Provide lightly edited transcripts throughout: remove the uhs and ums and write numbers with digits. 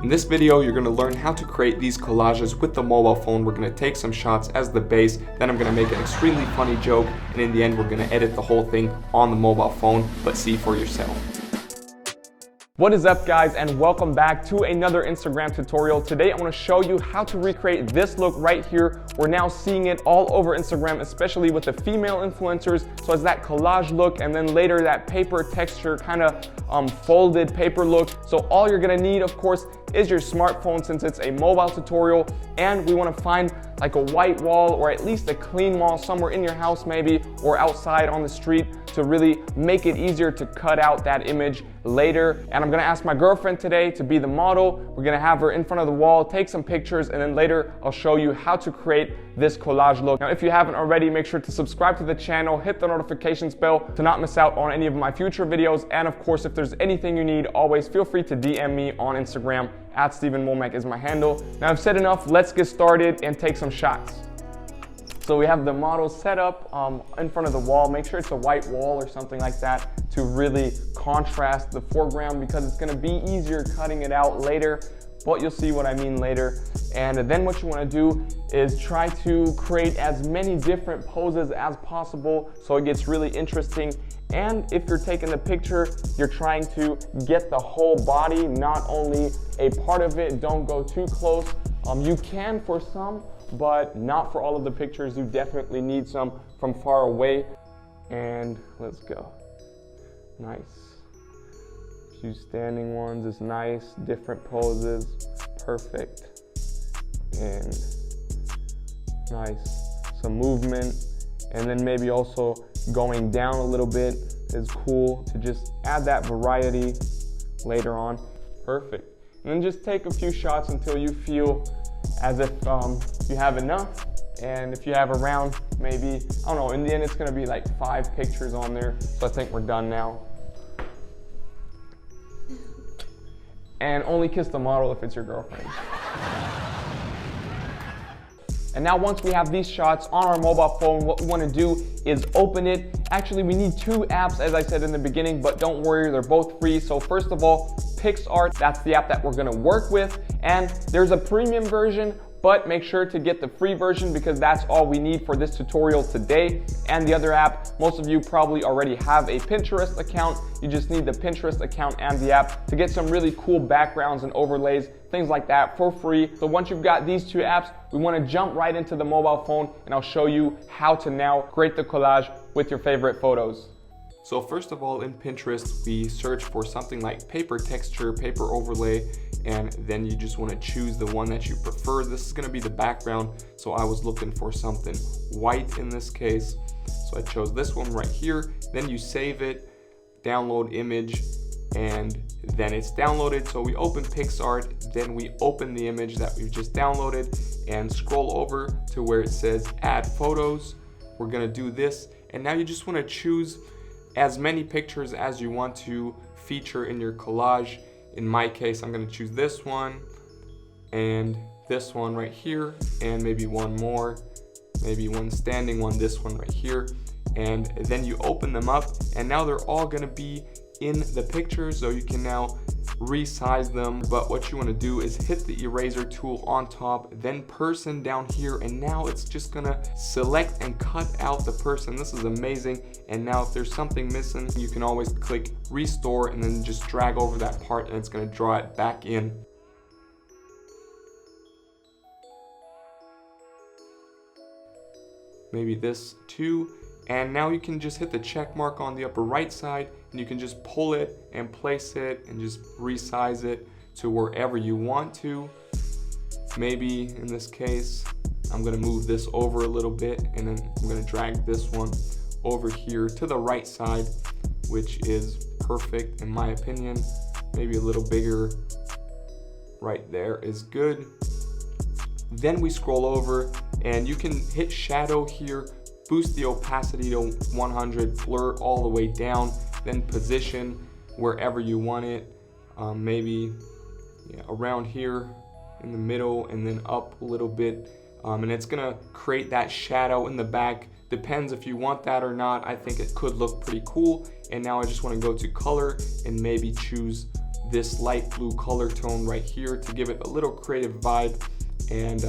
In this video, you're going to learn how to create these collages with the mobile phone. We're going to take some shots as the base, then I'm going to make an extremely funny joke, and in the end, we're going to edit the whole thing on the mobile phone, but see for yourself. What is up, guys, and welcome back to another Instagram tutorial. Today I want to show you how to recreate this look right here. We're now seeing it all over Instagram, especially with the female influencers. So it's that collage look, and then later that paper texture kind of folded paper look. So all you're gonna need, of course, is your smartphone, since it's a mobile tutorial, and we want to find like a white wall or at least a clean wall somewhere in your house maybe, or outside on the street, to really make it easier to cut out that image later. And I'm gonna ask my girlfriend today to be the model. We're gonna have her in front of the wall, take some pictures, and then later I'll show you how to create this collage look. Now, if you haven't already, make sure to subscribe to the channel, hit the notifications bell to not miss out on any of my future videos. And of course, if there's anything you need, always feel free to DM me on Instagram. @StevenWommack is my handle. Now I've said enough, let's get started and take some shots. So we have the model set up in front of the wall. Make sure it's a white wall or something like that to really contrast the foreground, because it's gonna be easier cutting it out later, but you'll see what I mean later. And then what you wanna do is try to create as many different poses as possible so it gets really interesting. And if you're taking the picture, you're trying to get the whole body, not only a part of it. Don't go too close. You can for some, but not for all of the pictures. You definitely need some from far away. And let's go. Nice. A few standing ones is nice. Different poses. Perfect. And nice. Some movement. And then maybe also going down a little bit is cool to just add that variety later on. Perfect. And then just take a few shots until you feel as if you have enough. And if you have around maybe, I don't know, in the end it's gonna be like 5 pictures on there. So I think we're done now. And only kiss the model if it's your girlfriend. And now once we have these shots on our mobile phone, what we want to do is open it. Actually, we need 2 apps, as I said in the beginning, but don't worry, they're both free. So first of all, Picsart, that's the app that we're going to work with. And there's a premium version, but make sure to get the free version because that's all we need for this tutorial today. And the other app, most of you probably already have a Pinterest account. You just need the Pinterest account and the app to get some really cool backgrounds and overlays, things like that for free. So once you've got these 2 apps, we want to jump right into the mobile phone, and I'll show you how to now create the collage with your favorite photos. So first of all, in Pinterest, we search for something like paper texture, paper overlay, and then you just want to choose the one that you prefer. This is going to be the background, so I was looking for something white in this case. So I chose this one right here. Then you save it, download image, and then it's downloaded. So we open Picsart, then we open the image that we've just downloaded and scroll over to where it says add photos. We're going to do this, and now you just want to choose as many pictures as you want to feature in your collage. In my case, I'm going to choose this one and this one right here, and maybe one more, maybe one standing one, this one right here. And then you open them up, and now they're all going to be in the picture, so you can now resize them. But what you want to do is hit the eraser tool on top, then person down here, and now it's just gonna select and cut out the person. This is amazing. And now if there's something missing, you can always click restore and then just drag over that part, and it's gonna draw it back in. Maybe this too. And now you can just hit the check mark on the upper right side, and you can just pull it and place it and just resize it to wherever you want to. Maybe in this case, I'm gonna move this over a little bit, and then I'm gonna drag this one over here to the right side, which is perfect in my opinion. Maybe a little bigger right there is good. Then we scroll over, and you can hit shadow here, boost the opacity to 100, blur all the way down, then position wherever you want it. Maybe around here in the middle, and then up a little bit. And it's gonna create that shadow in the back. Depends if you want that or not. I think it could look pretty cool. And now I just wanna go to color and maybe choose this light blue color tone right here to give it a little creative vibe. And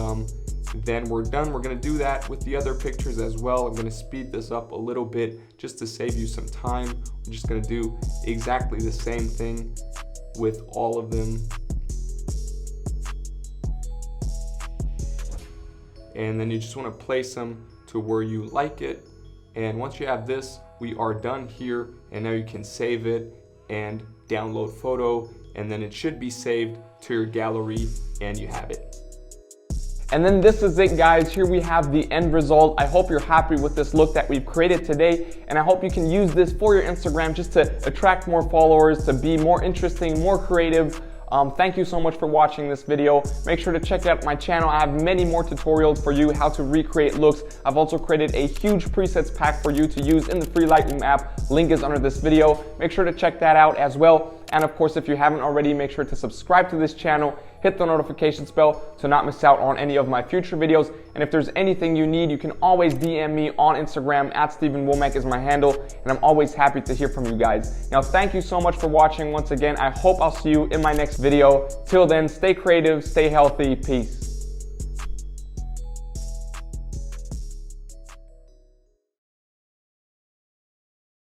then we're done. We're gonna do that with the other pictures as well. I'm gonna speed this up a little bit just to save you some time. I'm just gonna do exactly the same thing with all of them. And then you just wanna place them to where you like it. And once you have this, we are done here. And now you can save it and download photo, and then it should be saved to your gallery and you have it. And then this is it, guys. Here we have the end result. I hope you're happy with this look that we've created today, and I hope you can use this for your Instagram just to attract more followers, to be more interesting, more creative. Thank you so much for watching this video. Make sure to check out my channel. I have many more tutorials for you how to recreate looks. I've also created a huge presets pack for you to use in the free Lightroom app. Link is under this video. Make sure to check that out as well. And of course, if you haven't already, make sure to subscribe to this channel, hit the notifications bell to not miss out on any of my future videos. And if there's anything you need, you can always DM me on Instagram, @StephenWommack is my handle, and I'm always happy to hear from you guys. Now, thank you so much for watching once again. I hope I'll see you in my next video. Till then, stay creative, stay healthy, peace.